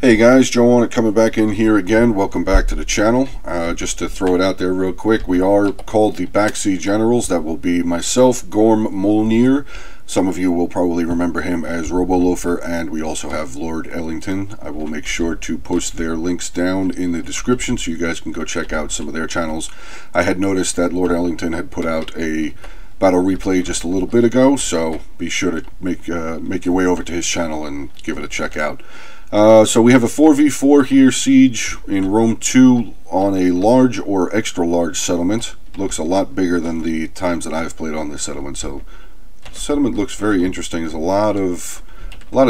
Hey guys, Joe on it coming back in here again. Welcome back to the channel. Just to throw it out there real quick, we are called the Backseat Generals. That will be myself, Gorm Molnir. Some of you will probably remember him as Roboloafer, and we also have Lord Ellington. I will make sure to post their links down in the description so you guys can go check out some of their channels. I had noticed that Lord Ellington had put out a battle replay just a little bit ago, so be sure to make your way over to his channel and give it a check out. So we have a 4v4 here, Siege in Rome 2 on a large or extra large settlement. Looks a lot bigger than the times that I've played on this settlement, so the settlement looks very interesting. There's a lot of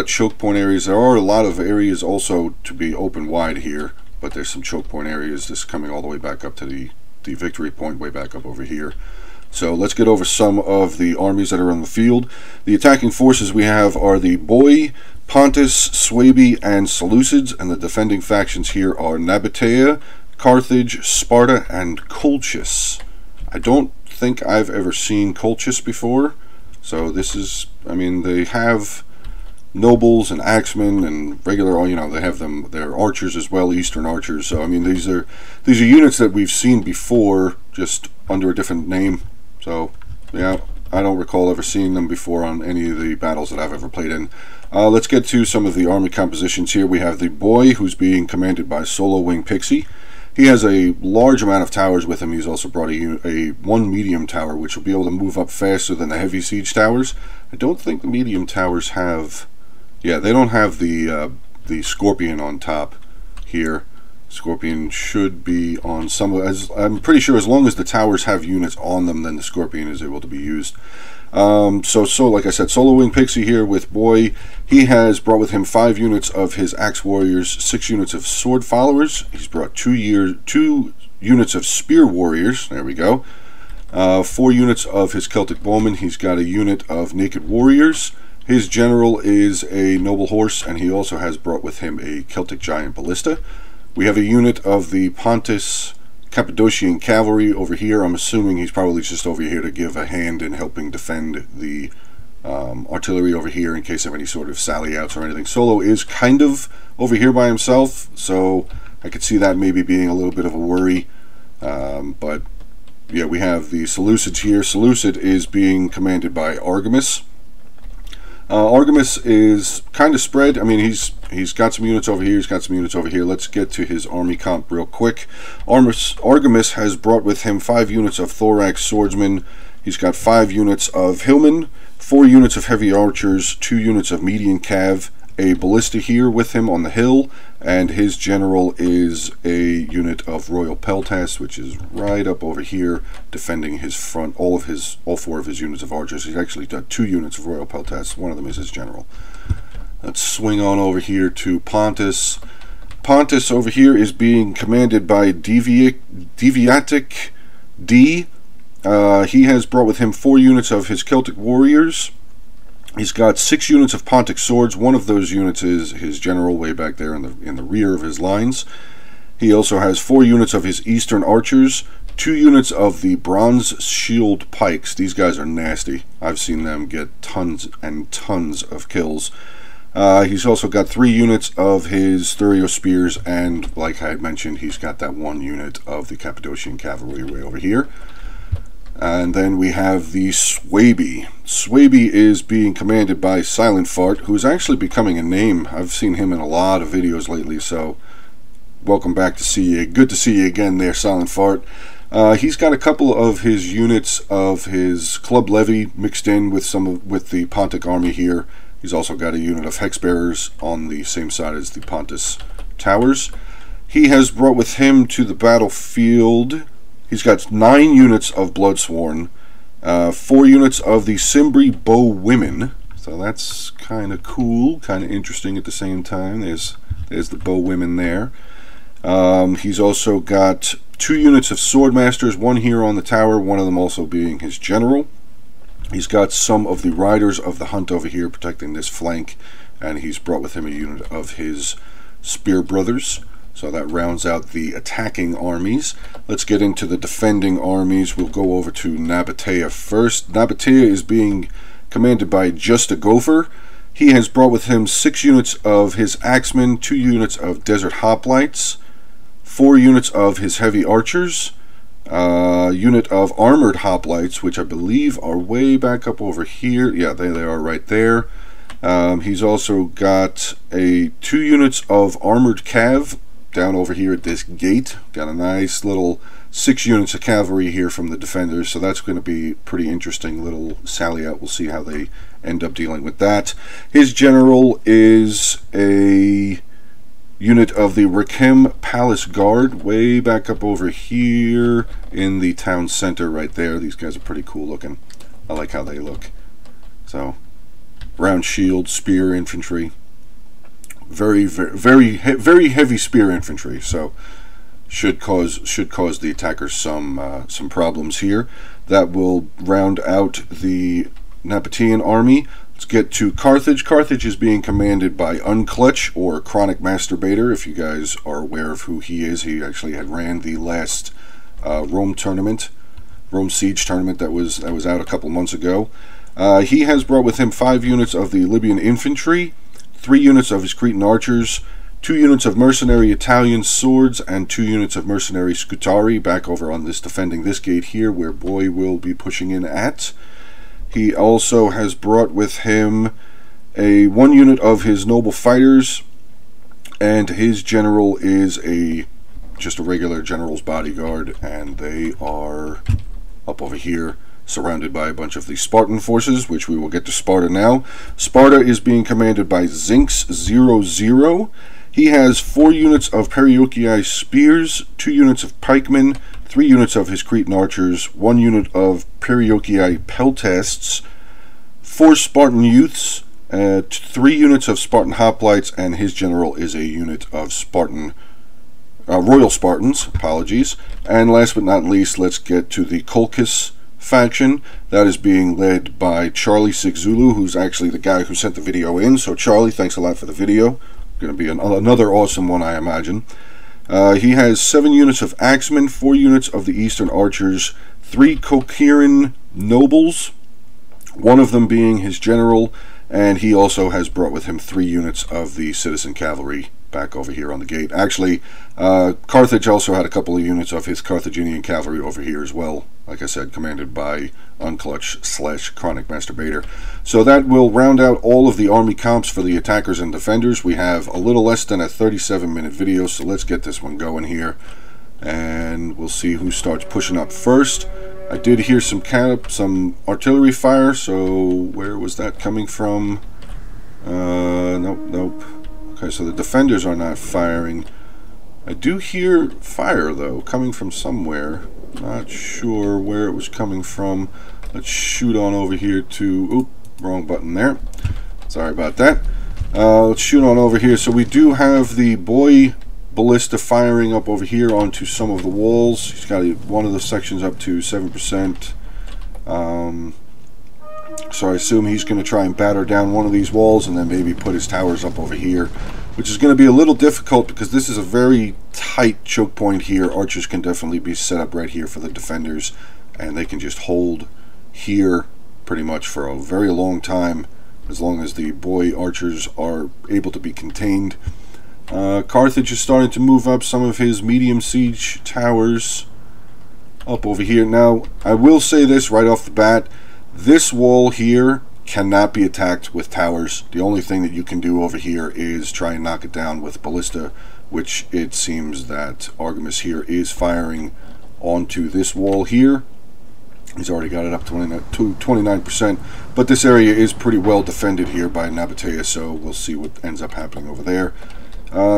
choke point areas. There are a lot of areas also to be open wide here, but there's some choke point areas. This coming all the way back up to the victory point way back up over here. So let's get over some of the armies that are on the field. The attacking forces we have are the Boii, Pontus, Suebi, and Seleucids, and the defending factions here are Nabatea, Carthage, Sparta, and Colchis. I don't think I've ever seen Colchis before, so this is, I mean, they have nobles and axemen and regular, you know, they have them, they're archers as well, Eastern archers. So I mean, these are units that we've seen before, just under a different name. So yeah, I don't recall ever seeing them before on any of the battles that I've ever played in. Let's get to some of the army compositions here. We have the Boii, who's being commanded by Solo Wing Pixie. He has a large amount of towers with him. He's also brought one medium tower, which will be able to move up faster than the heavy siege towers. I don't think the medium towers have, yeah, they don't have the Scorpion on top here. Scorpion should be on some, I'm pretty sure as long as the towers have units on them, then the Scorpion is able to be used. So like I said, Solo Wing Pixie here with Boii. He has brought with him 5 units of his Axe Warriors, 6 units of Sword Followers. He's brought 2 units of Spear Warriors. There we go. 4 units of his Celtic Bowmen. He's got a unit of Naked Warriors. His general is a Noble Horse, and he also has brought with him a Celtic Giant Ballista. We have a unit of the Pontus Cappadocian Cavalry over here. I'm assuming he's probably just over here to give a hand in helping defend the artillery over here in case of any sort of sally outs or anything. Solo is kind of over here by himself, so I could see that maybe being a little bit of a worry. But yeah, we have the Seleucids here. Seleucid is being commanded by Argamus. Argamus is kind of spread. I mean, he's got some units over here, he's got some units over here. Let's get to his army comp real quick. Argamus has brought with him 5 units of Thorax Swordsmen. He's got 5 units of Hillmen, 4 units of Heavy Archers, 2 units of Median Cav, a Ballista here with him on the hill, and his general is a unit of Royal Peltas, which is right up over here defending his front, all 4 of his units of archers. He's actually got 2 units of Royal Peltas. One of them is his general. Let's swing on over here to Pontus. Pontus over here is being commanded by Deviatic D. He has brought with him 4 units of his Celtic Warriors. He's got 6 units of Pontic Swords. One of those units is his general way back there in the rear of his lines. He also has 4 units of his Eastern Archers, 2 units of the Bronze Shield Pikes. These guys are nasty. I've seen them get tons and tons of kills. He's also got 3 units of his Thurio Spears, and like I had mentioned, he's got that 1 unit of the Cappadocian Cavalry way over here. And then we have the Suebi. Suebi is being commanded by Silent Fart, who is actually becoming a name. I've seen him in a lot of videos lately, so welcome back to see you. Good to see you again there, Silent Fart. He's got a couple of his units of his Club Levy mixed in with with the Pontic army here. He's also got a unit of Hexbearers on the same side as the Pontus Towers. He has brought with him to the battlefield, he's got 9 units of Bloodsworn, 4 units of the Cimbri Bow Women. So that's kind of cool, kind of interesting at the same time. There's the Bow Women there. He's also got 2 units of Swordmasters, 1 here on the tower, one of them also being his general. He's got some of the Riders of the Hunt over here protecting this flank, and he's brought with him a unit of his Spear Brothers. So that rounds out the attacking armies. Let's get into the defending armies. We'll go over to Nabatea first. Nabatea is being commanded by Just a Gopher. He has brought with him 6 units of his Axemen, 2 units of Desert Hoplites, 4 units of his Heavy Archers, unit of Armored Hoplites, which I believe are way back up over here. Yeah, they are right there. He's also got 2 units of Armored Cav down over here at this gate. Got a nice little 6 units of cavalry here from the defenders, so that's going to be pretty interesting little sally out. We'll see how they end up dealing with that. His general is a unit of the Rakem Palace Guard, way back up over here in the town center right there. These guys are pretty cool looking. I like how they look. So, round shield, spear infantry. Very heavy spear infantry, so should cause the attackers some problems here. That will round out the Nabatean army. Let's get to Carthage. Carthage is being commanded by Unclutch, or Chronic Masturbator. If you guys are aware of who he is, he actually had ran the last Rome Siege tournament that was out a couple months ago. He has brought with him 5 units of the Libyan infantry, 3 units of his Cretan archers, 2 units of mercenary Italian swords, and 2 units of mercenary Scutari back over on this defending this gate here where Boy will be pushing in at. He also has brought with him 1 unit of his noble fighters, and his general is just a regular general's bodyguard, and they are up over here surrounded by a bunch of the Spartan forces, which we will get to Sparta now. Sparta is being commanded by Zinx00. He has 4 units of Perioeci spears, 2 units of pikemen, 3 units of his Cretan archers, 1 unit of Perioeci peltasts, 4 Spartan youths, 3 units of Spartan hoplites, and his general is a unit of Royal Spartans, apologies. And last but not least, let's get to the Colchis faction. That is being led by Charlie 6 Zulu, who's actually the guy who sent the video in. So Charlie, thanks a lot for the video. Going to be another awesome one, I imagine. He has 7 units of Axemen, 4 units of the Eastern Archers, 3 Kokirian nobles, 1 of them being his general, and he also has brought with him 3 units of the Citizen Cavalry back over here on the gate. Actually, Carthage also had a couple of units of his Carthaginian cavalry over here as well, like I said, commanded by Unclutch / Chronic Masturbator. So that will round out all of the army comps for the attackers and defenders. We have a little less than a 37-minute video, so let's get this one going here, and we'll see who starts pushing up first. I did hear some artillery fire, so where was that coming from? Nope. Okay, so the defenders are not firing. I do hear fire, though, coming from somewhere. Not sure where it was coming from. Let's shoot on over here to... Oop, wrong button there. Sorry about that. Let's shoot on over here. So we do have the Boy Ballista firing up over here onto some of the walls. He's got one of the sections up to 7%. So I assume he's going to try and batter down one of these walls and then maybe put his towers up over here, which is going to be a little difficult because this is a very tight choke point here. Archers can definitely be set up right here for the defenders, and they can just hold here pretty much for a very long time as long as the Boy archers are able to be contained. Carthage is starting to move up some of his medium siege towers up over here. Now, I will say this right off the bat. This wall here cannot be attacked with towers. The only thing that you can do over here is try and knock it down with ballista, which it seems that Argamas here is firing onto this wall here. He's already got it up to 29%, but this area is pretty well defended here by Nabatea, so we'll see what ends up happening over there.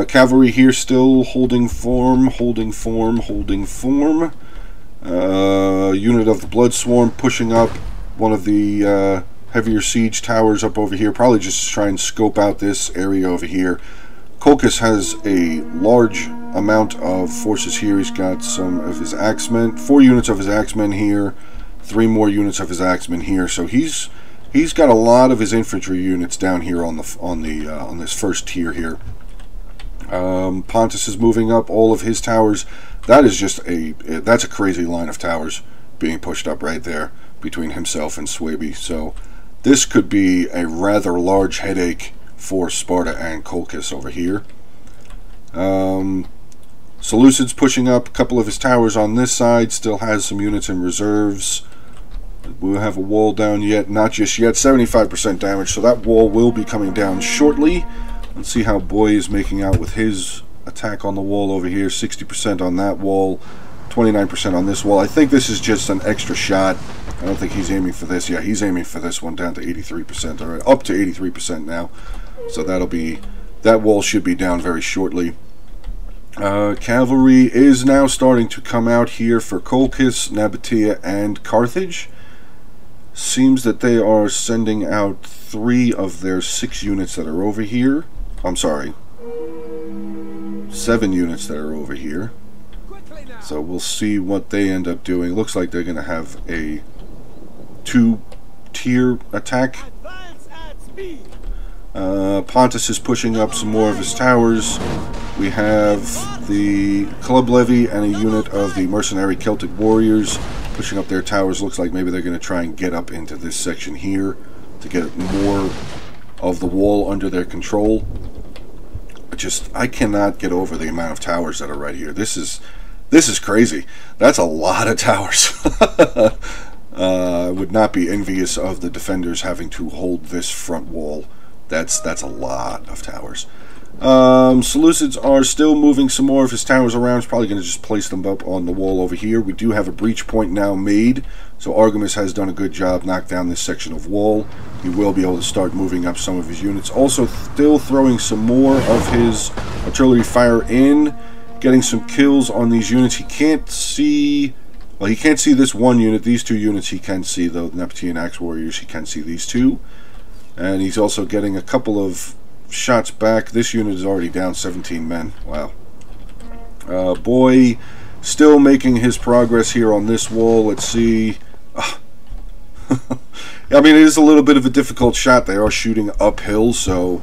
Cavalry here still holding form. Unit of the Blood Swarm pushing up one of the heavier siege towers up over here, probably just to try and scope out this area over here. Colchis has a large amount of forces here. He's got some of his axemen, 4 units of his axemen here, 3 more units of his axemen here. So he's got a lot of his infantry units down here on this first tier here. Pontus is moving up all of his towers. That is just that's a crazy line of towers being pushed up right there between himself and Swaby. So this could be a rather large headache for Sparta and Colchis over here. Seleucid's pushing up a couple of his towers on this side, still has some units in reserves. We'll have a wall down yet, not just yet, 75% damage, so that wall will be coming down shortly. Let's see how Boy is making out with his attack on the wall over here. 60% on that wall, 29% on this wall. I think this is just an extra shot. I don't think he's aiming for this. Yeah, he's aiming for this one down to 83%, or up to 83% now. So that wall should be down very shortly. Cavalry is now starting to come out here for Colchis, Nabatea, and Carthage. Seems that they are sending out 3 of their 6 units that are over here. I'm sorry, 7 units that are over here. So we'll see what they end up doing. Looks like they're going to have a 2-tier attack. Pontus is pushing up some more of his towers. We have the Club Levy and a unit of the mercenary Celtic warriors pushing up their towers. Looks like maybe they're going to try and get up into this section here to get more of the wall under their control. I cannot get over the amount of towers that are right here. This is crazy. That's a lot of towers. I would not be envious of the defenders having to hold this front wall. That's a lot of towers. Seleucids are still moving some more of his towers around. He's probably going to just place them up on the wall over here. We do have a breach point now made, so Argamus has done a good job, knocked down this section of wall. He will be able to start moving up some of his units. Also still throwing some more of his artillery fire in, getting some kills on these units. He can't see... Well, he can't see this one unit. These 2 units he can see, though. Nabatean Axe Warriors, he can see these 2. And he's also getting a couple of shots back. This unit is already down 17 men. Wow. Boy still making his progress here on this wall. Let's see. I mean, it is a little bit of a difficult shot. They are shooting uphill, so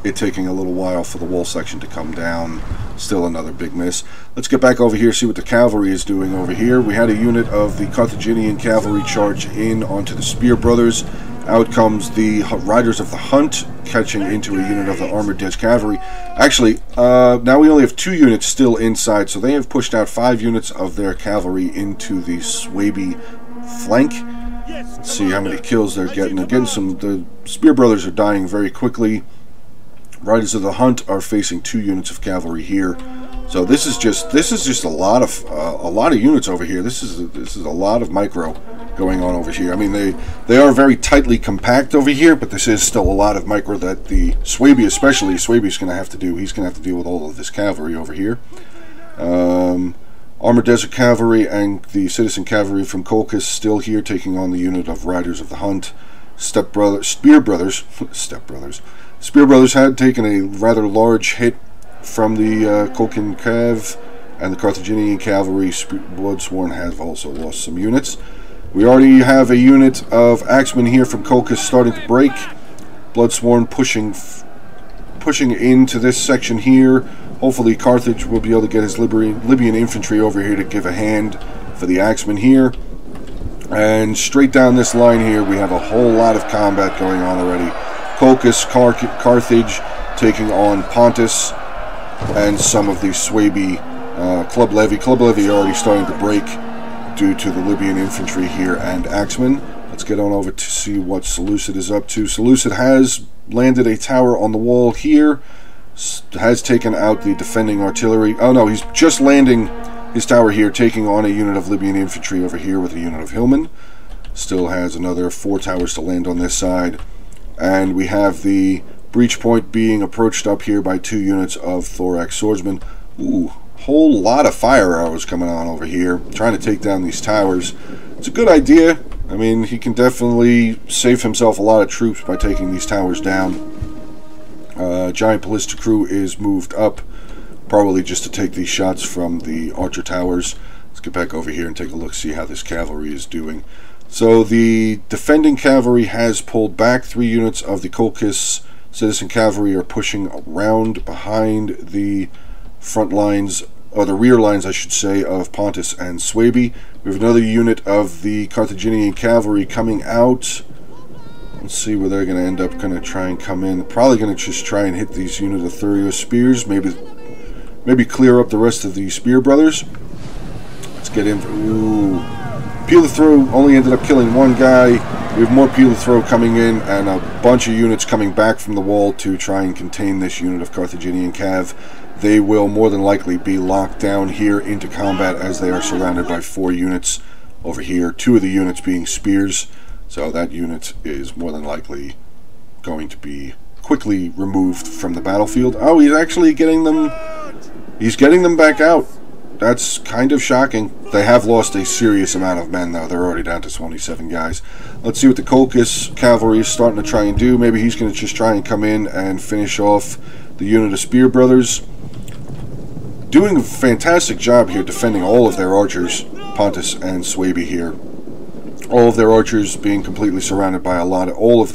it's taking a little while for the wall section to come down. Still another big miss. Let's get back over here, see what the cavalry is doing over here. We had a unit of the Carthaginian cavalry charge in onto the Spear Brothers. Out comes the Riders of the Hunt, catching into a unit of the Armored Death Cavalry. Actually, now we only have 2 units still inside, so they have pushed out 5 units of their cavalry into the Swaby flank. Let's see how many kills they're getting. Again, the Spear Brothers are dying very quickly. Riders of the Hunt are facing 2 units of cavalry here. So this is just a lot of units over here. This is a lot of micro going on over here. I mean, they are very tightly compact over here, but this is still a lot of micro that the Swaby, especially Swaby's going to have to do. He's going to have to deal with all of this cavalry over here. Armored Desert Cavalry and the Citizen Cavalry from Colchis still here, taking on the unit of Riders of the Hunt. Spear Brothers had taken a rather large hit from the Colchian Cav, and the Carthaginian Cavalry. Bloodsworn have also lost some units. We already have a unit of Axemen here from Colchis starting to break. Bloodsworn pushing into this section here. Hopefully Carthage will be able to get his Libyan infantry over here to give a hand for the Axemen here. And straight down this line here, we have a whole lot of combat going on already. Colchis, Carthage taking on Pontus and some of the Swaby Club Levy. Club Levy already starting to break due to the Libyan infantry here and Axemen. Let's get on over to see what Seleucid is up to. Seleucid has landed a tower on the wall here, has taken out the defending artillery. Oh no, he's just landing his tower here, taking on a unit of Libyan infantry over here with a unit of Hillmen. Still has another 4 towers to land on this side. And we have the breach point being approached up here by 2 units of Thorax swordsmen. Ooh, whole lot of fire arrows coming on over here, trying to take down these towers. It's a good idea. I mean, he can definitely save himself a lot of troops by taking these towers down. Giant Ballista Crew is moved up, probably just to take these shots from the archer towers. Let's get back over here and take a look, see how this cavalry is doing. So the defending cavalry has pulled back. 3 units of the Colchis Citizen Cavalry are pushing around behind the front lines, or the rear lines I should say, of Pontus and Swaby. We have another unit of the Carthaginian Cavalry coming out. Let's see where they're going to end up going to try and come in. Probably going to just try and hit these unit of Thurio spears. Maybe clear up the rest of the Spear Brothers. Let's get in. Ooh. Peel the Throw only ended up killing one guy. We have more Peel the Throw coming in and a bunch of units coming back from the wall to try and contain this unit of Carthaginian Cav. They will more than likely be locked down here into combat as they are surrounded by 4 units over here. 2 of the units being spears. So that unit is more than likely going to be quickly removed from the battlefield. Oh, he's actually getting them. He's getting them back out. That's kind of shocking. They have lost a serious amount of men, though. They're already down to 27 guys. Let's see what the Colchis cavalry is starting to try and do. Maybe he's going to just try and come in and finish off the unit of Spear Brothers. Doing a fantastic job here defending all of their archers, Pontus and Swaby here. All of their archers being completely surrounded by a lot of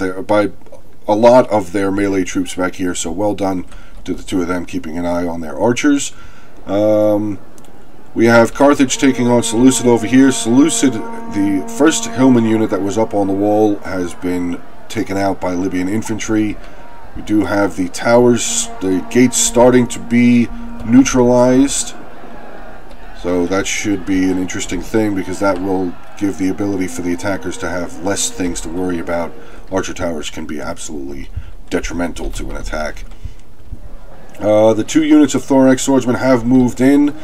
their melee troops back here. So well done to the 2 of them, keeping an eye on their archers. We have Carthage taking on Seleucid over here. Seleucid, the first Hillman unit that was up on the wall, has been taken out by Libyan infantry. We do have the towers, the gates starting to be neutralized. So that should be an interesting thing, because that will give the ability for the attackers to have less things to worry about. Archer towers can be absolutely detrimental to an attack. The 2 units of Thorax swordsmen have moved in.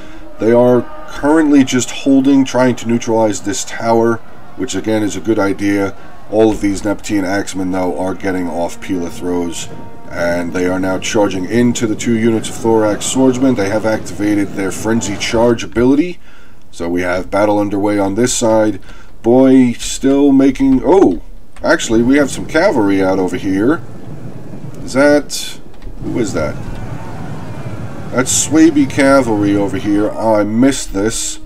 They are currently just holding, trying to neutralize this tower, which again is a good idea. All of these Neptune axemen, though, are getting off Peel of Throws, and they are now charging into the 2 units of Thorax swordsmen. They have activated their Frenzy Charge ability, so we have battle underway on this side. Boy still making... Oh, actually, we have some cavalry out over here. Is that... Who is that? That's Swaby cavalry over here. Oh, I missed this.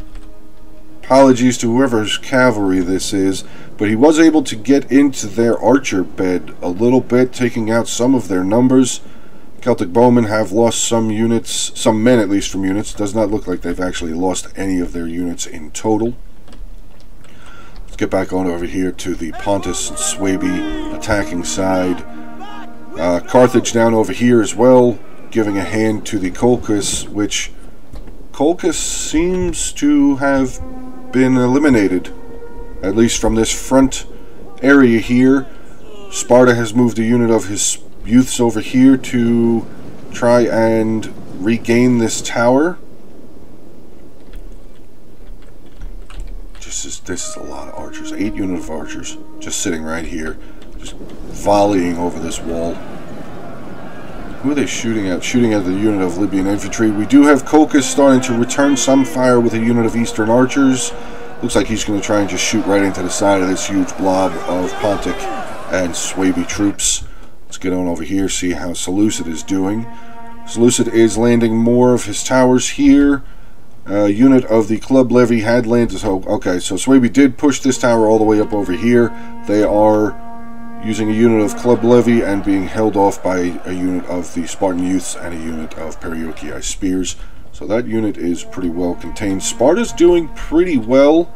Apologies to whoever's cavalry this is, but he was able to get into their archer bed a little bit, taking out some of their numbers. Celtic Bowmen have lost some units, some men at least from units. Does not look like they've actually lost any of their units in total. Let's get back on over here to the Pontus and Swaby attacking side. Carthage down over here as well, giving a hand to the Colchis, which Colchis seems to have been eliminated, at least from this front area here. Sparta has moved a unit of his youths over here to try and regain this tower. This is a lot of archers. 8 units of archers just sitting right here, just volleying over this wall. Who are they shooting at? Shooting at the unit of Libyan infantry. We do have Colchis starting to return some fire with a unit of Eastern archers. Looks like he's going to try and just shoot right into the side of this huge blob of Pontic and Swaby troops. Let's get on over here, see how Seleucid is doing. Seleucid is landing more of his towers here. Unit of the Club Levy had landed. Okay, so Swaby did push this tower all the way up over here. They are using a unit of Club Levy and being held off by a unit of the Spartan Youths and a unit of Perioikii Spears. So that unit is pretty well contained. Sparta's doing pretty well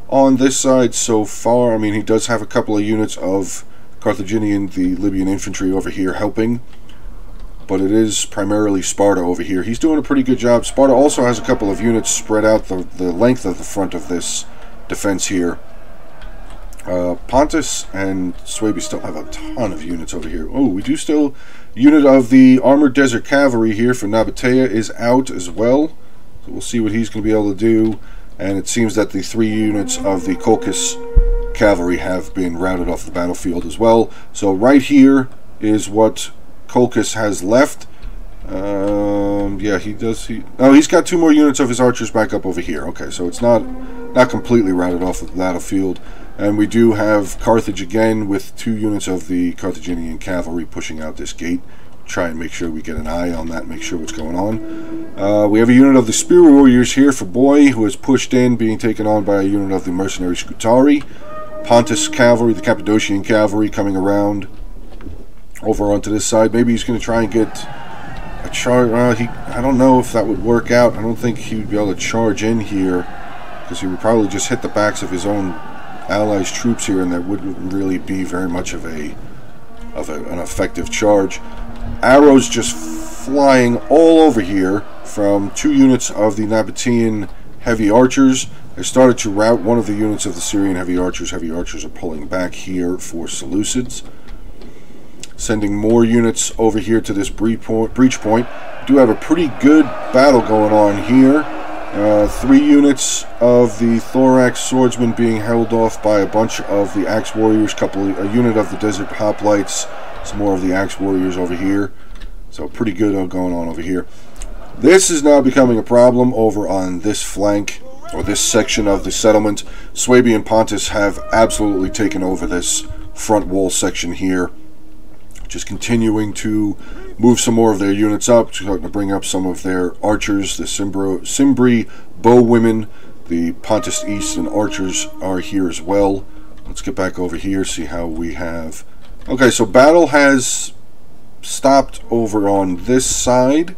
on this side so far. I mean, he does have a couple of units of Carthaginian, the Libyan infantry over here helping, but it is primarily Sparta over here. He's doing a pretty good job. Sparta also has a couple of units spread out the length of the front of this defense here. Pontus and Swaby still have a ton of units over here. Oh, we do still... Unit of the Armored Desert Cavalry here for Nabatea is out as well. So we'll see what he's going to be able to do. And it seems that the 3 units of the Colchis Cavalry have been routed off the battlefield as well. So right here is what Colchis has left. Yeah, he does... Oh, he's got 2 more units of his archers back up over here. Okay, so it's not completely routed off of the battlefield. And we do have Carthage again with 2 units of the Carthaginian cavalry pushing out this gate. Try and make sure we get an eye on that, make sure what's going on. We have a unit of the Spear Warriors here for Boy, who is pushed in, being taken on by a unit of the mercenary Scutari. Pontus cavalry, the Cappadocian cavalry, coming around over onto this side. Maybe he's going to try and get a charge. I don't know if that would work out. I don't think he would be able to charge in here, because he would probably just hit the backs of his own allies' troops here, and that wouldn't really be very much of an effective charge. Arrows just flying all over here from 2 units of the Nabatean heavy archers. They started to rout one of the units of the Syrian heavy archers. Heavy archers are pulling back here for Seleucids. Sending more units over here to this breach point. Do have a pretty good battle going on here. 3 units of the Thorax swordsmen being held off by a bunch of the axe warriors. A unit of the desert hoplites. Some more of the axe warriors over here. So pretty good going on over here. This is now becoming a problem over on this flank, or this section of the settlement. Swabian Pontus have absolutely taken over this front wall section here. Just continuing to move some more of their units up, starting to bring up some of their archers. The Cimbri bowwomen, the Pontus Eastern archers are here as well. Let's get back over here, see how we have... Okay, so battle has stopped over on this side.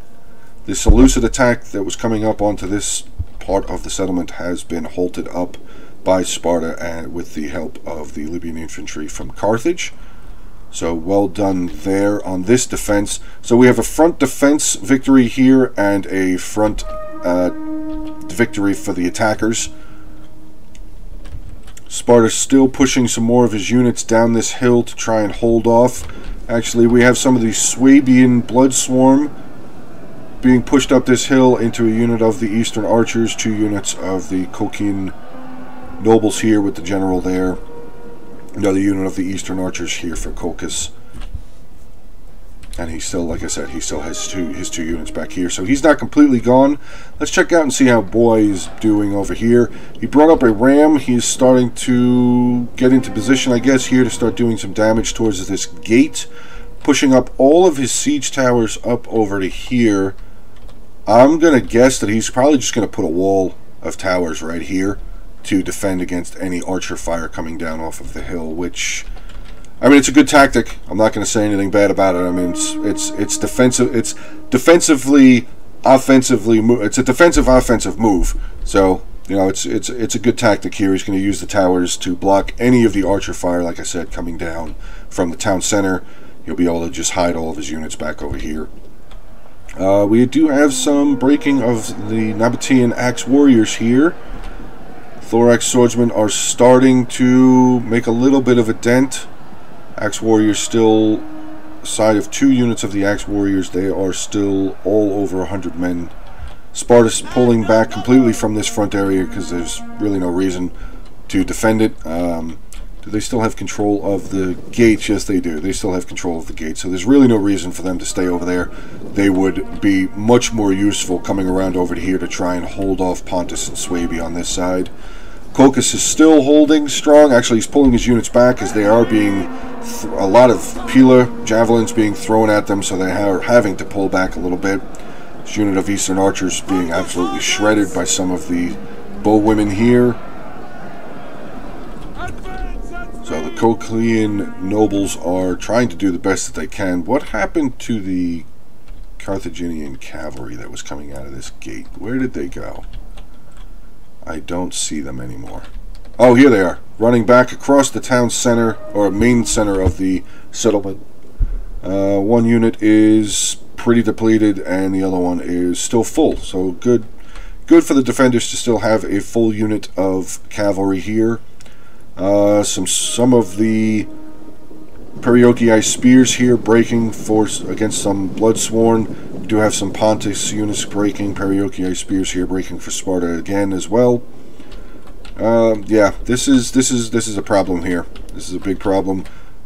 The Seleucid attack that was coming up onto this part of the settlement has been halted up by Sparta and with the help of the Libyan infantry from Carthage. So well done there on this defense. So we have a front defense victory here and a front victory for the attackers. Sparta's still pushing some more of his units down this hill to try and hold off. Actually, we have some of the Swabian blood swarm being pushed up this hill into a unit of the Eastern archers, 2 units of the Colchian nobles here with the general there. Another unit of the Eastern archers here for Colchis. And he still, like I said, he still has his two units back here. So he's not completely gone. Let's check out and see how Boy is doing over here. He brought up a ram. He's starting to get into position, I guess, here to start doing some damage towards this gate. Pushing up all of his siege towers up over to here. I'm going to guess that he's probably just going to put a wall of towers right here to defend against any archer fire coming down off of the hill, which, I mean, it's a good tactic. I'm not going to say anything bad about it. I mean, it's defensive. It's defensively, offensively. It's a defensive offensive move. So you know, it's a good tactic here. He's going to use the towers to block any of the archer fire, like I said, coming down from the town center. He'll be able to just hide all of his units back over here. We do have some breaking of the Nabatean axe warriors here. Thorax swordsmen are starting to make a little bit of a dent. Axe warriors still, side of 2 units of the axe warriors, they are still all over 100 men. Sparta's pulling back completely from this front area because there's really no reason to defend it. Do they still have control of the gates? Yes, they do. They still have control of the gates, so there's really no reason for them to stay over there. They would be much more useful coming around over to here to try and hold off Pontus and Swabia on this side. Colchis is still holding strong. Actually, he's pulling his units back as they are being a lot of Pila javelins being thrown at them, so they are having to pull back a little bit. This unit of Eastern archers being absolutely shredded by some of the bowwomen here. So the Colchian nobles are trying to do the best that they can. What happened to the Carthaginian cavalry that was coming out of this gate? Where did they go? I don't see them anymore. Oh, here they are, running back across the town center, or main center of the settlement. One unit is pretty depleted, and the other one is still full. So good for the defenders to still have a full unit of cavalry here. Some of the Perioeci spears here breaking against some Bloodsworn. We do have some Pontus units breaking. Perioeci spears here breaking for Sparta again as well. Yeah, this is a problem here. This is a big problem.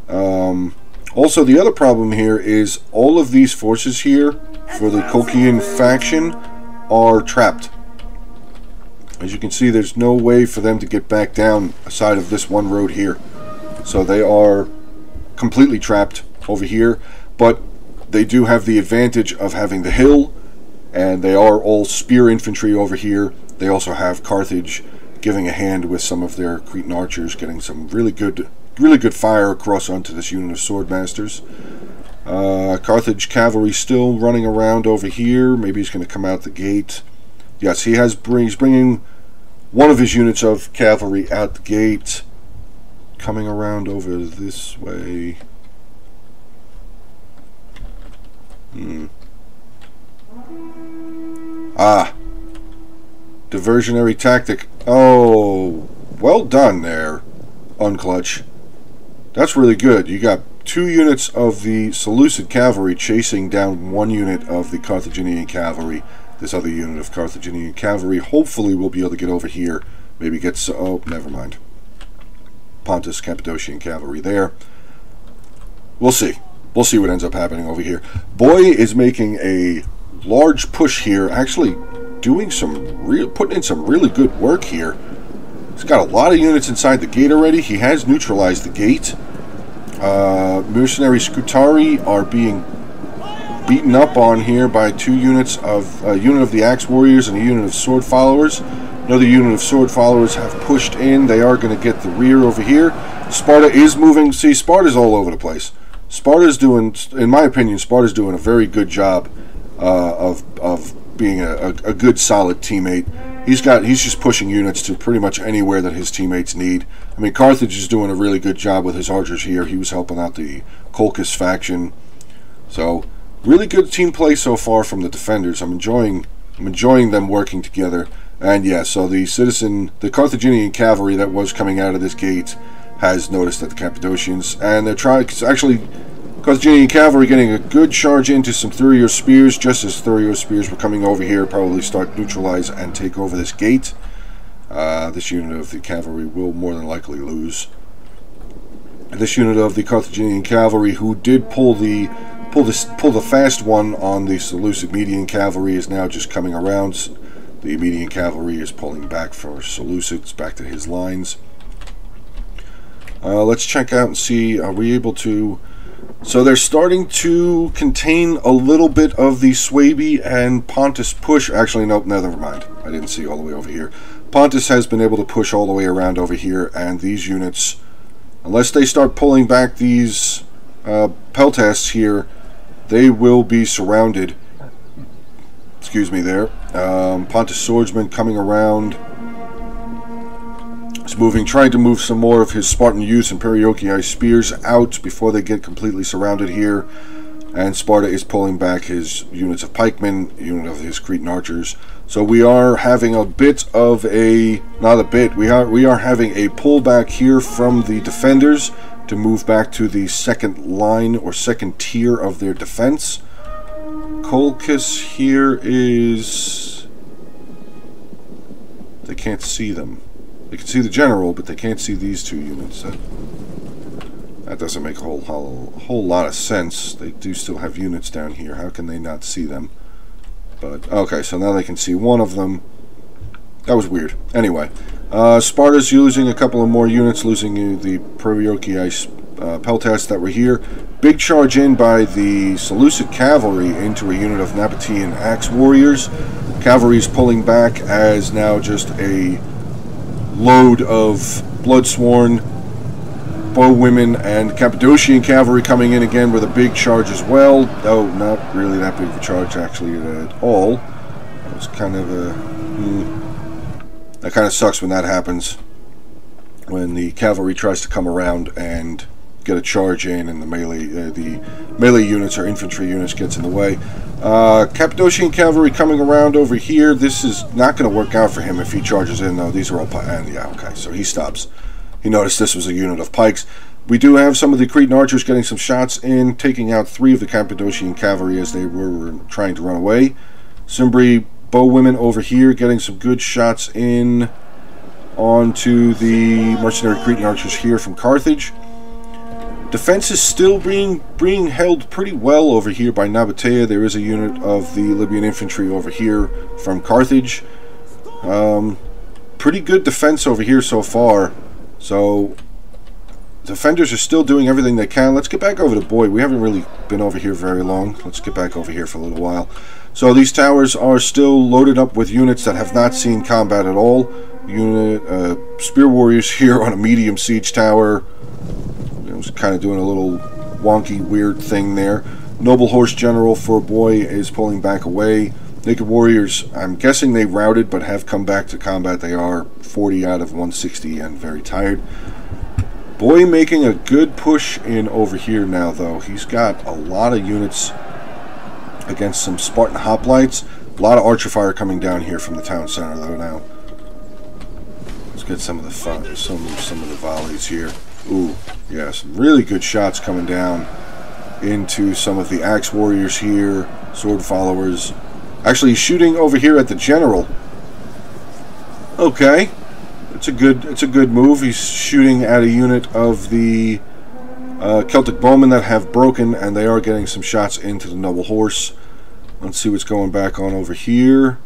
Also, the other problem here is all of these forces here for the Colchian faction are trapped. As you can see, there's no way for them to get back down aside of this one road here. So they are completely trapped over here, but they do have the advantage of having the hill, and they are all spear infantry over here. They also have Carthage giving a hand with some of their Cretan archers, getting some really good fire across onto this unit of swordmasters. Carthage cavalry still running around over here. Maybe he's going to come out the gate. Yes, he's bringing one of his units of cavalry out the gate. coming around over this way. Ah. Diversionary tactic. Oh, well done there, Unclutch. That's really good. You got 2 units of the Seleucid cavalry chasing down 1 unit of the Carthaginian cavalry. This other unit of Carthaginian cavalry hopefully will be able to get over here. Maybe get... oh, never mind. Pontus Cappadocian cavalry there. We'll see. We'll see what ends up happening over here. Boy is making a large push here. Actually doing putting in some really good work here. He's got a lot of units inside the gate already. He has neutralized the gate. Mercenary Scutari are being beaten up on here by 2 units of a unit of the Axe Warriors and a unit of Sword Followers. Another unit of Sword Followers have pushed in. They are going to get the rear over here. Sparta is moving. See, Sparta's all over the place. Sparta's doing, in my opinion, Sparta's doing a very good job of being a good, solid teammate. He's just pushing units to pretty much anywhere that his teammates need. I mean, Carthage is doing a really good job with his archers here. He was helping out the Colchis faction. So, really good team play so far from the defenders. I'm enjoying them working together. And yeah, so the Carthaginian cavalry that was coming out of this gate has noticed that the Cappadocians, and they're trying, actually, Carthaginian cavalry getting a good charge into some Thurio spears, just as Thurio spears were coming over here, probably start neutralize and take over this gate. This unit of the cavalry will more than likely lose. This unit of the Carthaginian cavalry, who did pull the fast one on the Seleucid median cavalry, is now just coming around. The median cavalry is pulling back for Seleucids back to his lines. Let's check out and see, are we able to... So they're starting to contain a little bit of the Suebi and Pontus push. Actually, nope, no, never mind. I didn't see all the way over here. Pontus has been able to push all the way around over here, and these units, unless they start pulling back these Peltasts here, they will be surrounded. Excuse me there. Pontus Swordsman coming around. He's moving, trying to move some more of his Spartan youths and Perioeci spears out before they get completely surrounded here. And Sparta is pulling back his units of pikemen, unit of his Cretan archers. So we are having a bit of a, not a bit, we are having a pullback here from the defenders to move back to the second line or second tier of their defense. Colchis here is... they can't see them. They can see the general, but they can't see these 2 units. That doesn't make a whole lot of sense. They do still have units down here. How can they not see them? But, okay, so now they can see one of them. That was weird. Anyway, Sparta's using a couple of more units, losing the Perioeci Peltasts that were here. Big charge in by the Seleucid cavalry into a unit of Nabatean Axe Warriors. Cavalry is pulling back as now just a load of Bloodsworn bowwomen and Cappadocian cavalry coming in again with a big charge as well. Oh, not really that big of a charge actually at all. It was kind of a... that kind of sucks when that happens. When the cavalry tries to come around and get a charge in and the melee units or infantry units gets in the way. Cappadocian cavalry coming around over here. This is not going to work out for him if he charges in, though. These are all and yeah, okay, so he stops. He noticed this was a unit of pikes. We do have some of the Cretan archers getting some shots in, taking out 3 of the Cappadocian cavalry as they were trying to run away. Cimbri bowwomen over here getting some good shots in onto the mercenary Cretan archers here from Carthage. Defense is still being held pretty well over here by Nabatea. There is a unit of the Libyan infantry over here from Carthage. Pretty good defense over here so far. So, defenders are still doing everything they can. Let's get back over to Boy. We haven't really been over here very long. Let's get back over here for a little while. So these towers are still loaded up with units that have not seen combat at all. Spear Warriors here on a medium siege tower. Kind of doing a little wonky, weird thing there. Noble Horse General for Boy is pulling back away. Naked Warriors, I'm guessing they routed but have come back to combat. They are 40 out of 160 and very tired. Boy making a good push in over here now, though. He's got a lot of units against some Spartan hoplites. A lot of archer fire coming down here from the town center, though, now. Let's get some of the fun, some of the volleys here. Ooh, yeah, some really good shots coming down into some of the axe warriors here, sword followers. Actually, he's shooting over here at the general. Okay, it's a good move. He's shooting at a unit of the Celtic bowmen that have broken, and they are getting some shots into the noble horse. Let's see what's going back on over here.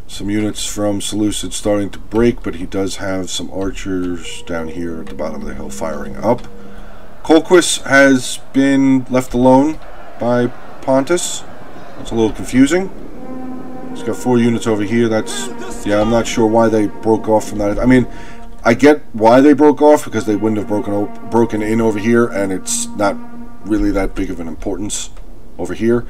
Some units from Seleucid starting to break, but he does have some archers down here at the bottom of the hill firing up. Colquist has been left alone by Pontus. That's a little confusing. He's got 4 units over here. That's, yeah, I'm not sure why they broke off from that. I mean, I get why they broke off, because they wouldn't have broken in over here, and it's not really that big of an importance over here.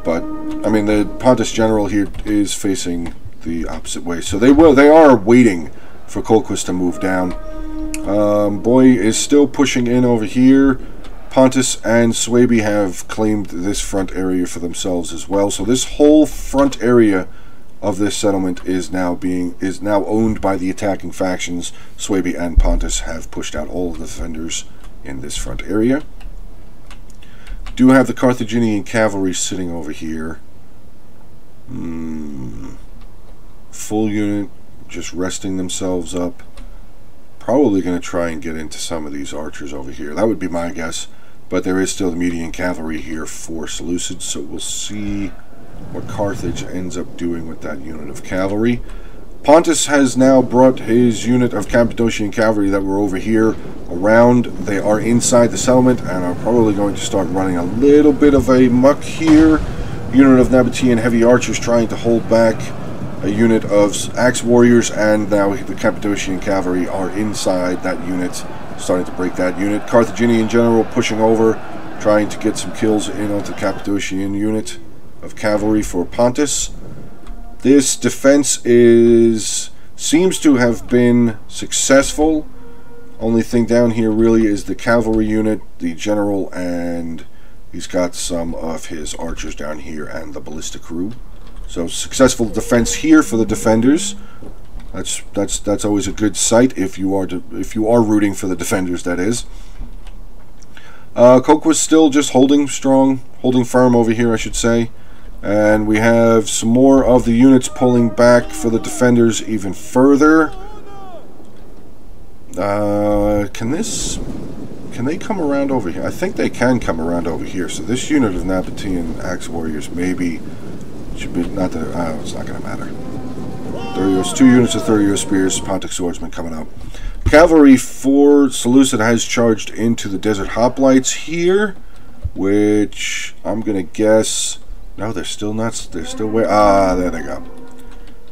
But I mean, the Pontus general here is facing the opposite way, so they are waiting for Colquist to move down. Boy is still pushing in over here. Pontus and Suebi have claimed this front area for themselves as well. So this whole front area of this settlement is now owned by the attacking factions. Suebi and Pontus have pushed out all of the defenders in this front area. Do have the Carthaginian cavalry sitting over here. Full unit, just resting themselves up. Probably going to try and get into some of these archers over here. That would be my guess. But there is still the Median cavalry here for Seleucid, so we'll see what Carthage ends up doing with that unit of cavalry. Pontus has now brought his unit of Cappadocian cavalry that were over here around. They are inside the settlement and are probably going to start running a little bit of a muck here. Unit of Nabatean heavy archers trying to hold back a unit of axe warriors, and now the Cappadocian cavalry are inside that unit, starting to break that unit. Carthaginian general pushing over, trying to get some kills in onto the Cappadocian unit of cavalry for Pontus. This defense seems to have been successful. Only thing down here really is the cavalry unit, the general, and he's got some of his archers down here and the ballista crew. So successful defense here for the defenders. That's always a good sight if you are rooting for the defenders, that is. Colquist still just holding strong, holding firm over here, I should say. And we have some more of the units pulling back for the defenders even further. Can they come around over here? I think they can come around over here. So this unit of Nabatean axe warriors maybe should be not that. It's not going to matter. There's 2 units of 30 spears, Pontic swordsmen coming up. Cavalry for Seleucid has charged into the desert hoplites here, which I'm going to guess. No, they're still not. They're still way. There they go.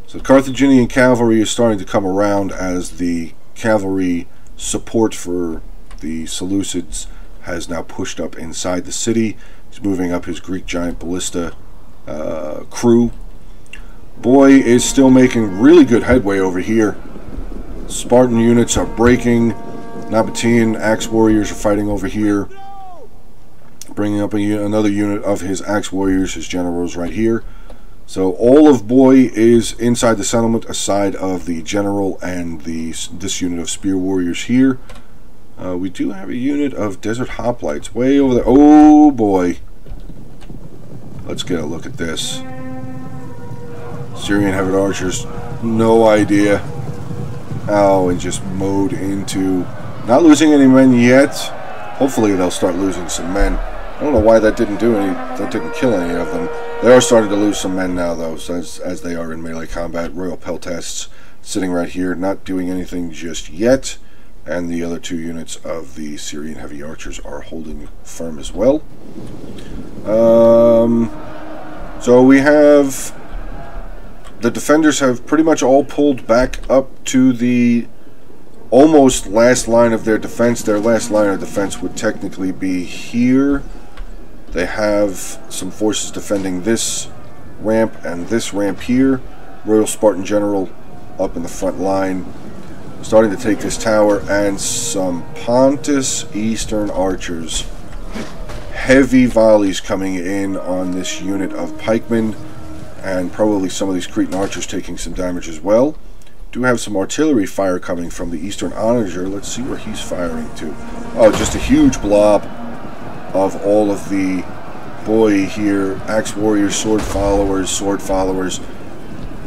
So Carthaginian cavalry is starting to come around as the cavalry support for the Seleucids has now pushed up inside the city. He's moving up his Greek giant ballista crew. Boy is still making really good headway over here. Spartan units are breaking. Nabatean axe warriors are fighting over here. Bringing up another unit of his axe warriors, his generals right here. So all of Boy is inside the settlement, aside of the general and this unit of spear warriors here. We do have a unit of desert hoplites way over there. Oh boy. Let's get a look at this. Syrian heavy archers, no idea how, and just mowed into. Not losing any men yet. Hopefully they'll start losing some men. I don't know why that didn't kill any of them. They are starting to lose some men now, though, so as they are in melee combat. Royal Peltasts sitting right here, not doing anything just yet, and the other 2 units of the Syrian heavy archers are holding firm as well. So we have the defenders have pretty much all pulled back up to the almost last line of their defense. Their last line of defense would technically be here. They have some forces defending this ramp and this ramp here. Royal Spartan General up in the front line. starting to take this tower, and some Pontus Eastern archers. Heavy volleys coming in on this unit of pikemen, and probably some of these Cretan archers taking some damage as well. Do have some artillery fire coming from the Eastern Onager. Let's see where he's firing to. Oh, just a huge blob of all of the boy here. Axe warriors, sword followers.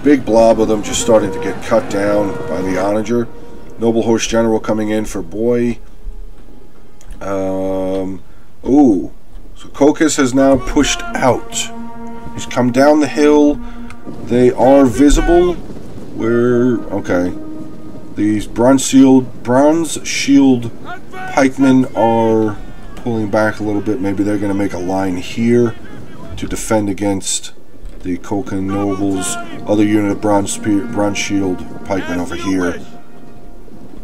Big blob of them just starting to get cut down by the Onager. Noble Horse General coming in for boy. Ooh. So Colchis has now pushed out. He's come down the hill. They are visible. Okay. These bronze shield pikemen are pulling back a little bit. Maybe they're going to make a line here to defend against the Colchian nobles. Other unit of bronze shield pikemen over here.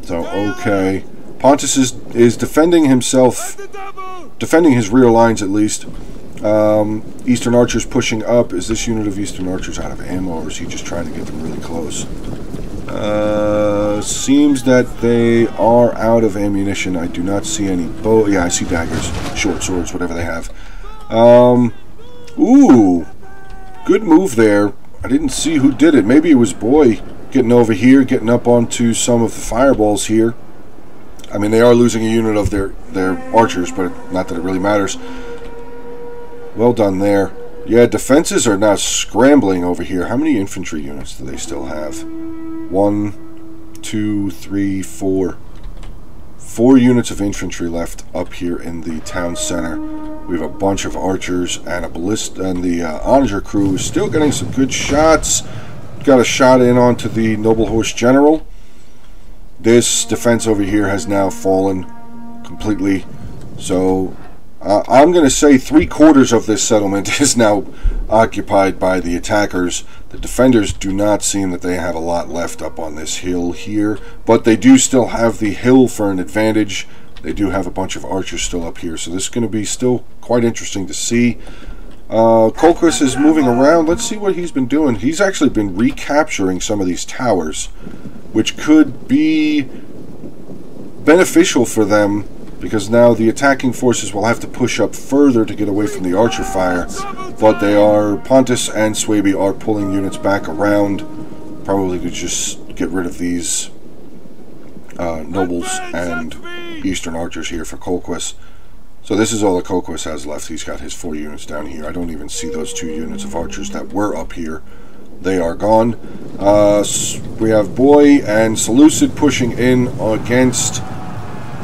So okay, Pontus is defending himself, defending his rear lines at least. Eastern archers pushing up. Is this unit of Eastern archers out of ammo, or is he just trying to get them really close? Seems that they are out of ammunition. I do not see any bow. Yeah, I see daggers, short swords, whatever they have. Ooh, good move there. I didn't see who did it. Maybe it was boy getting over here, getting up onto some of the fireballs here. I mean, they are losing a unit of their archers, but not that it really matters. Well done there. Yeah, defenses are now scrambling over here. How many infantry units do they still have? 1, 2, 3, 4. 4 units of infantry left up here in the town center. We have a bunch of archers and a ballista, and the Onager crew is still getting some good shots. Got a shot in onto the Noble Horse General. This defense over here has now fallen completely. So I'm going to say 3/4 of this settlement is now occupied by the attackers. The defenders do not seem that they have a lot left up on this hill here, but they do still have the hill for an advantage. They do have a bunch of archers still up here, so this is going to be still quite interesting to see. Colchis is moving around. Let's see what he's been doing. He's actually been recapturing some of these towers, which could be beneficial for them, because now the attacking forces will have to push up further to get away from the archer fire. But Pontus and Swaby are pulling units back around, probably to just get rid of these nobles and Eastern archers here for Colchis. So this is all that Colchis has left. He's got his 4 units down here. I don't even see those 2 units of archers that were up here. They are gone. We have Boy and Seleucid pushing in against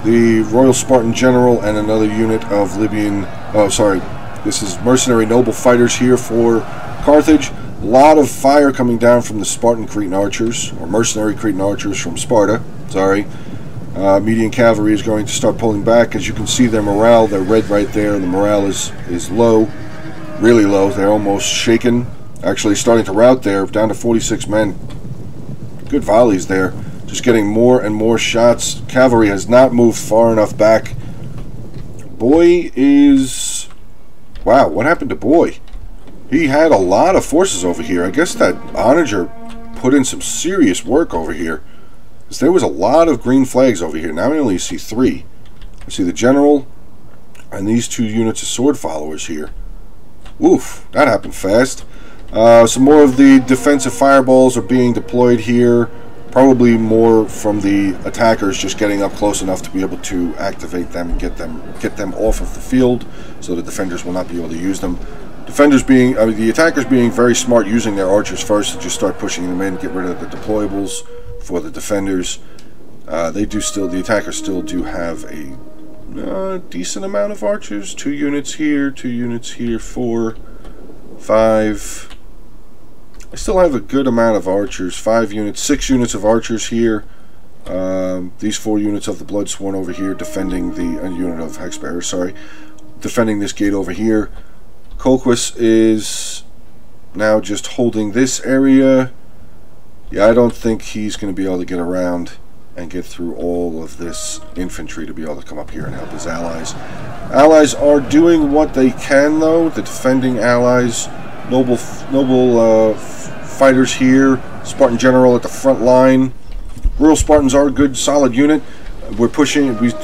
the Royal Spartan General and another unit of Libyan... Oh, sorry. This is mercenary noble fighters here for Carthage. A lot of fire coming down from the Spartan Cretan archers, or mercenary Cretan archers from Sparta. Sorry. Median cavalry is going to start pulling back. As you can see, their morale, they're red right there. The morale is low, really low. They're almost shaken. Actually starting to rout there, down to 46 men. Good volleys there. Just getting more and more shots. Cavalry has not moved far enough back. Boy is... Wow, what happened to Boy? He had a lot of forces over here. I guess that Onager put in some serious work over here. Because there was a lot of green flags over here. Now I only see 3. I see the general and these 2 units of sword followers here. Oof, that happened fast. Some more of the defensive fireballs are being deployed here. Probably more from the attackers just getting up close enough to be able to activate them and get them off of the field, so the defenders will not be able to use them. The attackers being very smart, using their archers first to just start pushing them in, get rid of the deployables for the defenders. The attackers still do have a decent amount of archers. 2 units here, 2 units here, 4, 5. I still have a good amount of archers. 5 units, 6 units of archers here. These 4 units of the Bloodsworn over here defending the unit of Hexbearers, sorry, defending this gate over here. Colchis is now just holding this area. Yeah, I don't think he's going to be able to get around and get through all of this infantry to be able to come up here and help his allies. Allies are doing what they can, though. The defending allies, noble fighters here. Spartan General at the front line, Rural Spartans are a good, solid unit. We do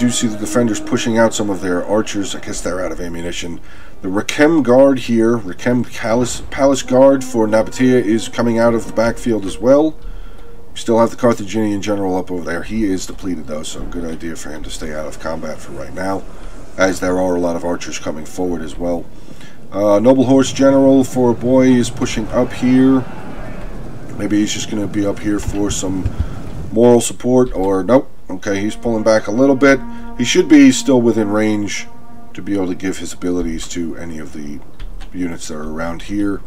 see the defenders pushing out some of their archers. I guess they're out of ammunition. The Rechem Guard here, Rechem Palace Guard for Nabatea is coming out of the backfield as well. We still have the Carthaginian general up over there. He is depleted though, so good idea for him to stay out of combat for right now, as there are a lot of archers coming forward as well. Noble Horse General for Boy is pushing up here. Maybe he's just going to be up here for some moral support, or nope. Okay, he's pulling back a little bit. He should be still within range to be able to give his abilities to any of the units that are around here.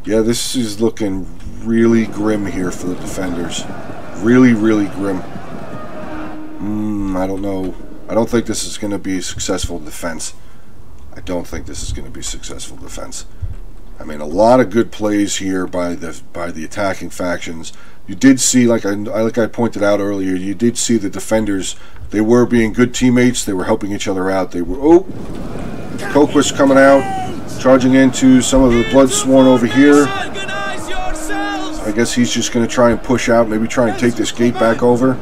Yeah, this is looking really grim here for the defenders. Really, really grim. I don't know. I don't think this is going to be a successful defense. I don't think this is going to be a successful defense. I mean, a lot of good plays here by the attacking factions. You did see, like I pointed out earlier, you did see the defenders. They were being good teammates. They were helping each other out. They were... Oh! Colquist coming out, charging into some of the Bloodsworn over here. I guess he's just going to try and push out, maybe try and take this gate back over.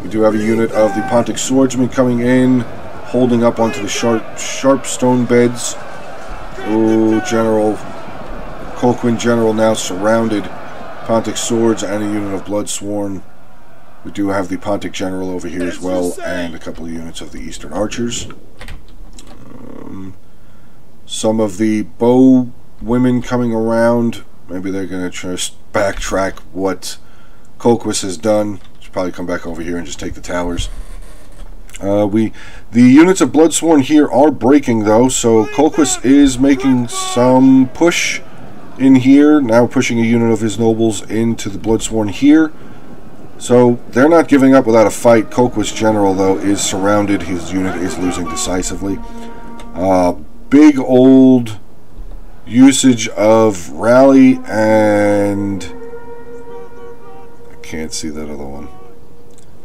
We do have a unit of the Pontic Swordsmen coming in, holding up onto the sharp stone beds. Oh, General Colquhoun General now surrounded. Pontic Swords and a unit of Bloodsworn. We do have the Pontic General over here as well, and a couple of units of the Eastern Archers. Some of the bow women coming around. Maybe they're going to try to backtrack what Colquist has done. Should probably come back over here and just take the towers. The units of Bloodsworn here are breaking though, so Colquist is making some push in here, now pushing a unit of his nobles into the Bloodsworn here. So they're not giving up without a fight. Colquist General though is surrounded. His unit is losing decisively. Big old usage of rally, and I can't see that other one.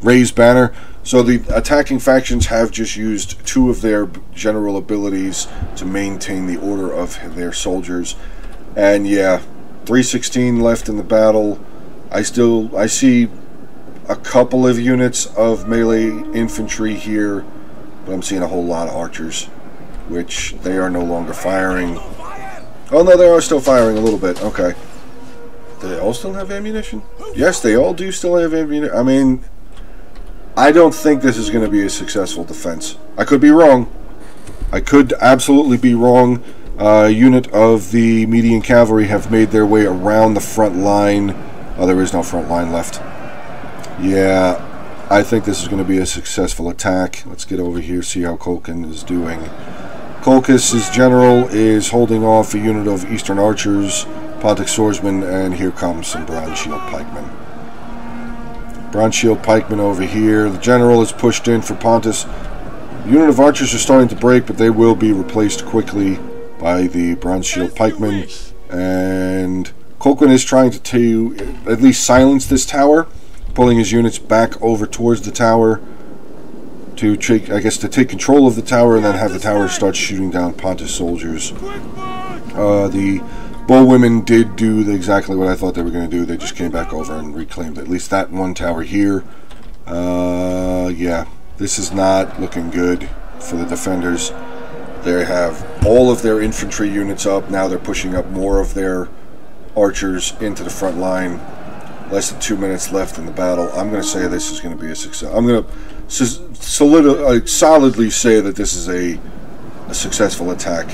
Raise Banner. So the attacking factions have just used 2 of their general abilities to maintain the order of their soldiers. And yeah, 316 left in the battle. I see a couple of units of melee infantry here, but I'm seeing a whole lot of archers, which they are no longer firing. Oh no, they are still firing a little bit. Okay. Do they all still have ammunition? Yes, they all do still have ammunition. I mean, I don't think this is going to be a successful defense. I could be wrong. I could absolutely be wrong. A unit of the Median Cavalry have made their way around the front line. Oh, there is no front line left. Yeah, I think this is going to be a successful attack. Let's get over here, see how Colquhoun is doing. Colquist's general is holding off a unit of Eastern Archers, Pontic Swordsmen, and here comes some Bronze Shield Pikemen. Bronze Shield Pikemen over here. The general is pushed in for Pontus. The unit of archers are starting to break, but they will be replaced quickly by the Bronze Shield Pikemen. And Colquhoun is trying to at least silence this tower, pulling his units back over towards the tower to take control of the tower, and then have the tower start shooting down Pontus soldiers. The Bowwomen did do exactly what I thought they were going to do. They just came back over and reclaimed at least that one tower here. Yeah, this is not looking good for the defenders. They have all of their infantry units up. Now they're pushing up more of their archers into the front line. Less than 2 minutes left in the battle. I'm going to say this is going to be a success. I'm going to solidly say that this is a successful attack.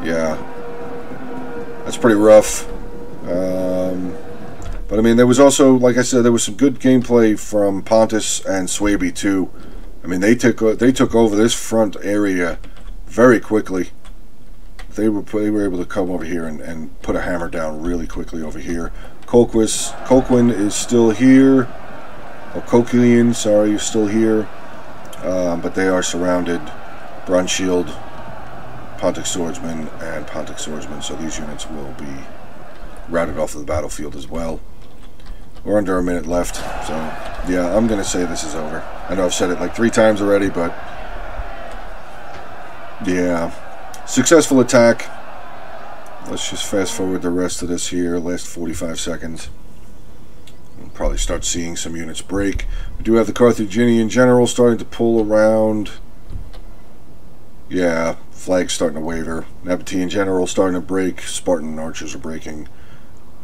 Yeah, that's pretty rough. But I mean, there was also, like I said, there was some good gameplay from Pontus and Swaby too. I mean, they took over this front area very quickly. They were able to come over here and put a hammer down really quickly over here. Colquhoun is still here. Oh, Colquhoun, sorry, is still here. But they are surrounded. Bronze Shield, Pontic Swordsmen, and Pontic Swordsmen. So these units will be routed off of the battlefield as well. We're under a minute left. So yeah, I'm going to say this is over. I know I've said it like 3 times already, but yeah. Successful attack. let's just fast forward the rest of this here, last 45 seconds. We'll probably start seeing some units break. We do have the Carthaginian general starting to pull around. Yeah, flag's starting to waver. Nabatean general starting to break. Spartan archers are breaking.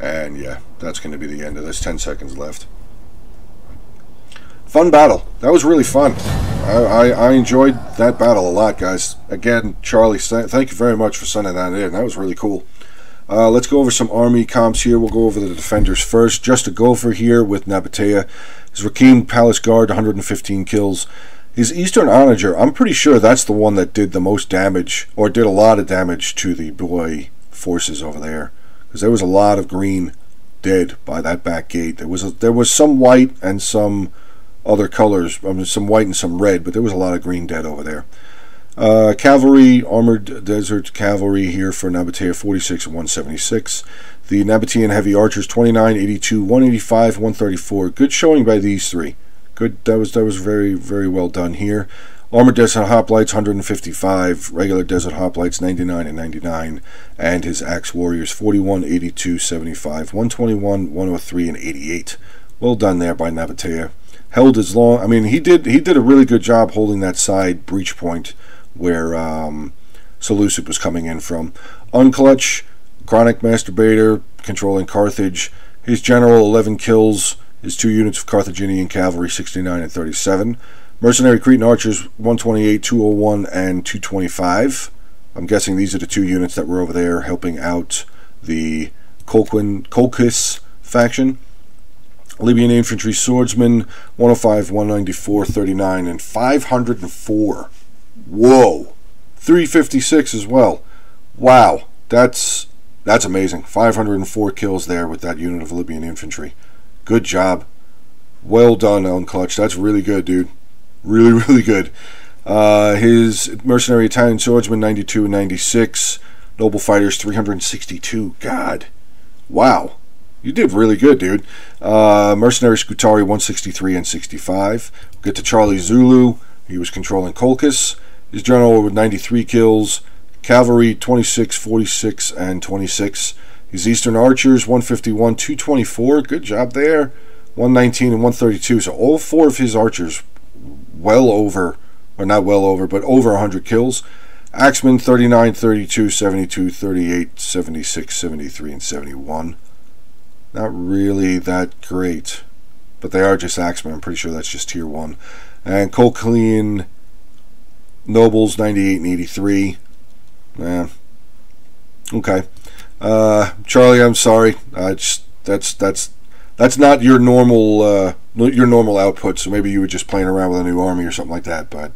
And yeah, that's going to be the end of this. 10 seconds left. Fun battle. That was really fun. I enjoyed that battle a lot, guys. Again, Charlie, thank you very much for sending that in. That was really cool. Let's go over some army comps here. We'll go over the defenders first. Just a gopher here with Nabatea. His Rakim Palace Guard, 115 kills. His Eastern Onager, I'm pretty sure that's the one that did the most damage, or did a lot of damage to the boy forces over there. Because there was a lot of green dead by that back gate. There was some white and some other colors. I mean, some white and some red, but there was a lot of green dead over there. Cavalry, Armored Desert Cavalry here for Nabatea, 46 and 176. The Nabatean Heavy Archers, 29, 82, 185, 134. Good showing by these three. Good. That was very, very well done here. Armored Desert Hoplites, 155. Regular Desert Hoplites, 99 and 99. And his Axe Warriors, 41, 82, 75, 121, 103, and 88. Well done there by Nabatea. Held as long. I mean, he did a really good job holding that side breach point where Seleucid was coming in from. Unclutch, Chronic Masturbator, controlling Carthage. His general, 11 kills. His 2 units of Carthaginian cavalry, 69 and 37. Mercenary Cretan archers, 128, 201, and 225. I'm guessing these are the 2 units that were over there helping out the Colchis faction. Libyan infantry swordsmen, 105, 194, 39, and 504. Whoa. 356 as well. Wow. That's amazing. 504 kills there with that unit of Libyan infantry. Good job. Well done, Unclutch. That's really good, dude. Really, really good. His mercenary Italian swordsman, 92 and 96. Noble fighters, 362. God. Wow. You did really good, dude. Mercenary Scutari, 163 and 65. We'll get to Charlie Zulu. He was controlling Colchis. His general with 93 kills. Cavalry, 26, 46, and 26. His Eastern Archers, 151, 224. Good job there. 119 and 132. So all 4 of his archers well over, or not well over, but over 100 kills. Axemen, 39, 32, 72, 38, 76, 73, and 71. Not really that great, but they are just Axemen. I'm pretty sure that's just tier 1. And Colchian Nobles, 98 and 83. Okay. Charlie, I'm sorry. That's not your normal output. So maybe you were just playing around with a new army or something like that. But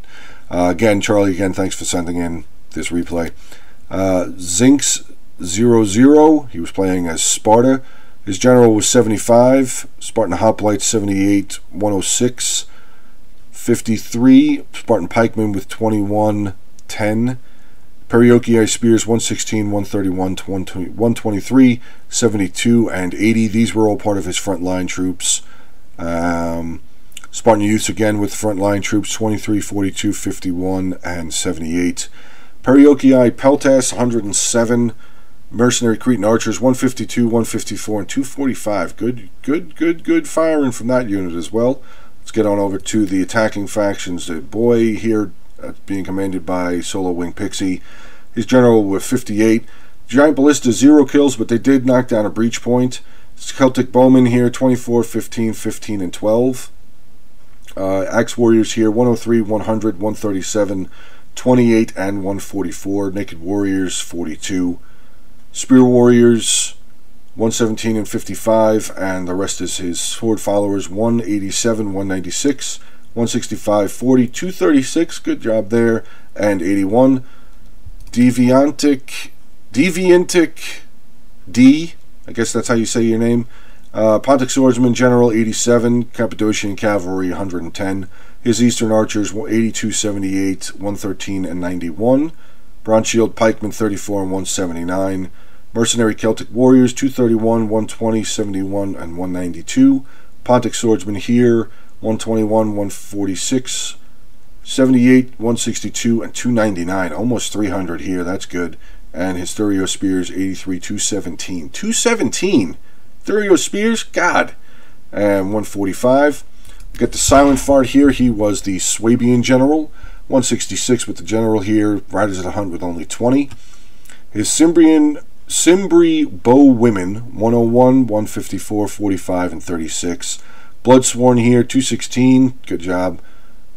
again, Charlie, thanks for sending in this replay. Zinx 00. He was playing as Sparta. His general was 75. Spartan Hoplites 78, 106, 53. Spartan Pikemen with 21, 10. Perioci Spears 116, 131, 123, 72, and 80. These were all part of his frontline troops. Spartan Youths again with frontline troops 23, 42, 51, and 78. Perioci Peltas 107. Mercenary Cretan Archers 152, 154, and 245. Good firing from that unit as well. Let's get on over to the attacking factions. The boy here being commanded by Solo Wing Pixie. His general with 58. Giant Ballista 0 kills, but they did knock down a breach point. Celtic Bowman here 24, 15, 15, and 12. Axe Warriors here 103, 100, 137, 28, and 144. Naked Warriors 42. Spear Warriors 117 and 55, and the rest is his sword followers 187, 196, 165, 40, 236. Good job there, and 81. Deviantic D, I guess that's how you say your name. Pontic Swordsman General 87, Cappadocian Cavalry 110. His Eastern Archers 82, 78, 113, and 91. Bronze Shield Pikemen 34 and 179. Mercenary Celtic Warriors 231, 120, 71, and 192. Pontic Swordsman here 121, 146, 78, 162, and 299. Almost 300 here. That's good. and his Thurio Spears 83 217. 217 Thurio Spears, God. And 145. We got the Silent Fart here. He was the Swabian General. 166 with the General here. Riders of the Hunt with only 20. His Cimbri Bow Women 101, 154, 45, and 36. Bloodsworn here 216. Good job.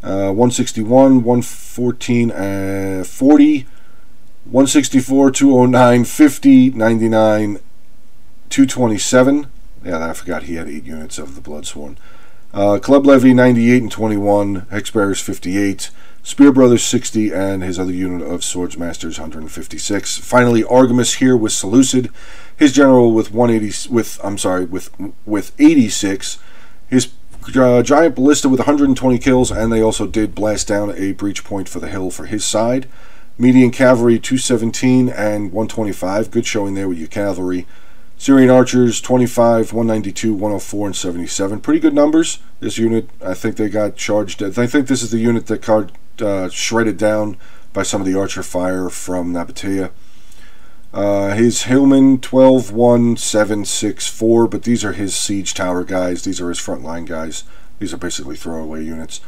161, 114, 40, 164, 209, 50, 99, 227. Yeah, I forgot he had 8 units of the Bloodsworn. Club Levy 98 and 21. Hexbearers 58. Spear Brothers 60, and his other unit of Swordsmasters 156. Finally, Argamus here with Seleucid. His general with 86. His Giant Ballista with 120 kills, and they also did blast down a breach point for the hill for his side. Median Cavalry 217 and 125. Good showing there with your cavalry. Syrian Archers 25, 192, 104, and 77. Pretty good numbers. This unit, I think they got charged. I think this is the unit that got shredded down by some of the Archer fire from Nabatea. His Hillman 12, 1, 7, 6, 4, but these are his siege tower guys. These are his frontline guys. These are basically throwaway units.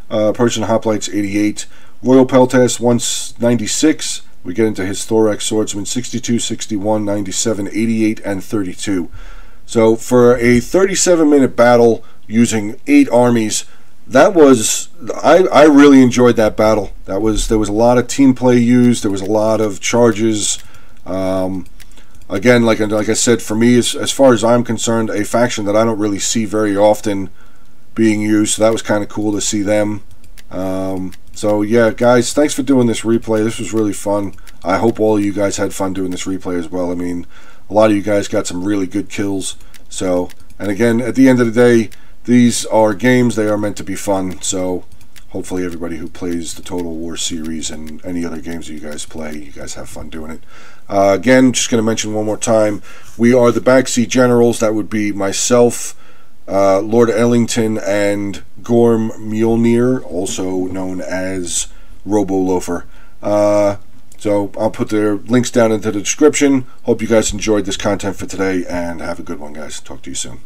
Persian Hoplites 88. Royal Peltas 196. We get into his Thorax Swordsman 62, 61, 97, 88, and 32. So for a 37-minute battle using 8 armies, that was I really enjoyed that battle. There was a lot of team play used. There was a lot of charges. Again, like I said, for me, as far as I'm concerned, a faction that I don't really see very often being used. So that was kind of cool to see them. So yeah, guys, thanks for doing this replay. This was really fun. I hope all of you guys had fun doing this replay as well. I mean, a lot of you guys got some really good kills. So, and again, at the end of the day, these are games. They are meant to be fun. So hopefully everybody who plays the Total War series and any other games that you guys play, you guys have fun doing it. Again, just going to mention one more time, we are the Backseat Generals. That would be myself, Lord Ellington, and Gorm Mjolnir, also known as Robo Loafer. So I'll put their links down into the description. Hope you guys enjoyed this content for today, and have a good one, guys. Talk to you soon.